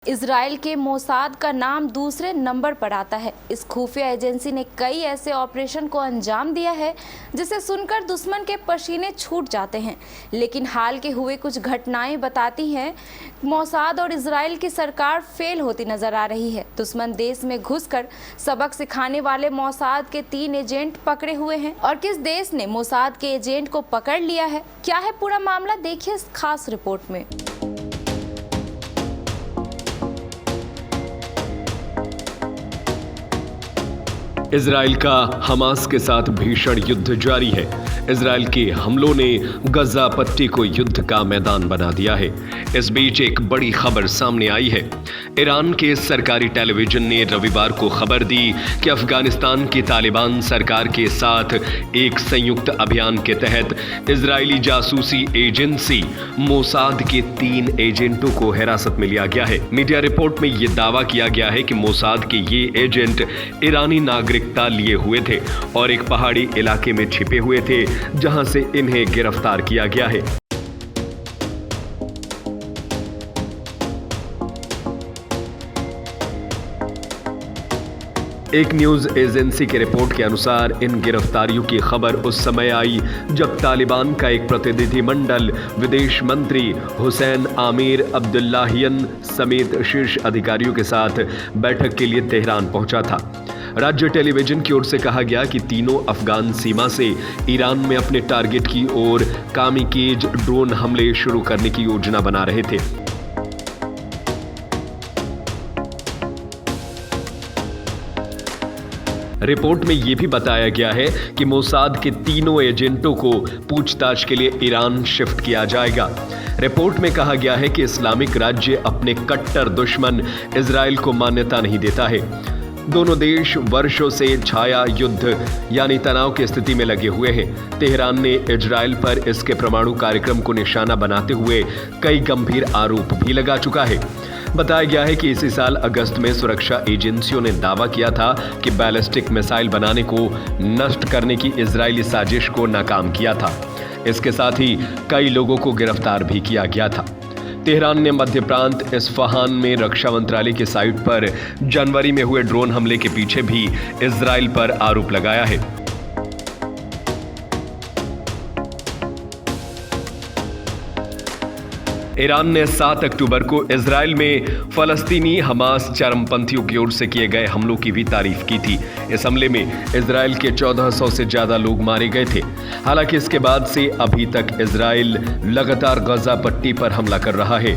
Israel के Mossad का नाम दूसरे नंबर पर आता है। इस खुफिया एजेंसी ने कई ऐसे ऑपरेशन को अंजाम दिया है जिसे सुनकर दुश्मन के पसीने छूट जाते हैं। लेकिन हाल के हुए कुछ घटनाएं बताती हैं मोसाद और इजराइल की सरकार फेल होती नजर आ रही है। दुश्मन देश में घुसकर सबक सिखाने वाले मोसाद के 3 एजेंट पकड़े हुए हैं। और किस देश ने मोसाद के एजेंट को पकड़ लिया है, क्या है पूरा मामला, देखिए इस खास रिपोर्ट में। इजराइल का हमास के साथ भीषण युद्ध जारी है। इजराइल के हमलों ने गजा पट्टी को युद्ध का मैदान बना दिया है। इस बीच एक बड़ी खबर सामने आई है। ईरान के सरकारी टेलीविजन ने रविवार को खबर दी कि अफगानिस्तान की तालिबान सरकार के साथ एक संयुक्त अभियान के तहत इजरायली जासूसी एजेंसी मोसाद के 3 एजेंटों को हिरासत में लिया गया है। मीडिया रिपोर्ट में यह दावा किया गया है कि मोसाद के ये एजेंट ईरानी नागरिकता लिए हुए थे और एक पहाड़ी इलाके में छिपे हुए थे, जहां से इन्हें गिरफ्तार किया गया है। एक न्यूज एजेंसी की रिपोर्ट के अनुसार इन गिरफ्तारियों की खबर उस समय आई जब तालिबान का एक प्रतिनिधिमंडल विदेश मंत्री हुसैन आमिर अब्दुल्लाहियन समेत शीर्ष अधिकारियों के साथ बैठक के लिए तेहरान पहुंचा था। राज्य टेलीविजन की ओर से कहा गया कि तीनों अफगान सीमा से ईरान में अपने टारगेट की ओर कामिकेज ड्रोन हमले शुरू करने की योजना बना रहे थे। रिपोर्ट में यह भी बताया गया है कि मोसाद के तीनों एजेंटों को पूछताछ के लिए ईरान शिफ्ट किया जाएगा। रिपोर्ट में कहा गया है कि इस्लामिक राज्य अपने कट्टर दुश्मन इजराइल को मान्यता नहीं देता है। दोनों देश वर्षों से छाया युद्ध यानी तनाव की स्थिति में लगे हुए हैं। तेहरान ने इजराइल पर इसके परमाणु कार्यक्रम को निशाना बनाते हुए कई गंभीर आरोप भी लगा चुका है। बताया गया है कि इसी साल अगस्त में सुरक्षा एजेंसियों ने दावा किया था कि बैलिस्टिक मिसाइल बनाने को नष्ट करने की इजरायली साजिश को नाकाम किया था। इसके साथ ही कई लोगों को गिरफ्तार भी किया गया था। तेहरान ने मध्य प्रांत इस्फहान में रक्षा मंत्रालय की साइट पर जनवरी में हुए ड्रोन हमले के पीछे भी इजराइल पर आरोप लगाया है। ईरान ने 7 अक्टूबर को इजराइल में फलस्तीनी हमास चरमपंथियों की ओर से किए गए हमलों की भी तारीफ की थी। इस हमले में इजराइल के 1400 से ज्यादा लोग मारे गए थे। हालांकि इसके बाद से अभी तक इजराइल लगातार गजा पट्टी पर हमला कर रहा है।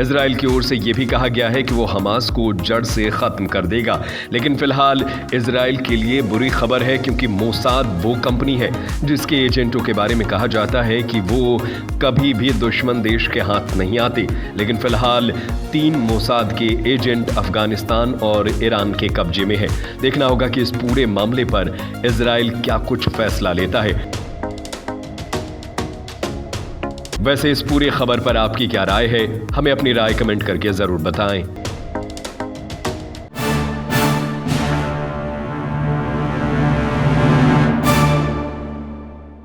इजराइल की ओर से यह भी कहा गया है कि वो हमास को जड़ से खत्म कर देगा। लेकिन फिलहाल इजराइल के लिए बुरी खबर है, क्योंकि मोसाद वो कंपनी है जिसके एजेंटों के बारे में कहा जाता है कि वो कभी भी दुश्मन देश के हाथ नहीं आते। लेकिन फिलहाल 3 मोसाद के एजेंट अफगानिस्तान और ईरान के कब्जे में है। देखना होगा कि इस पूरे मामले पर इजराइल क्या कुछ फैसला लेता है। वैसे इस पूरी खबर पर आपकी क्या राय है, हमें अपनी राय कमेंट करके जरूर बताएं।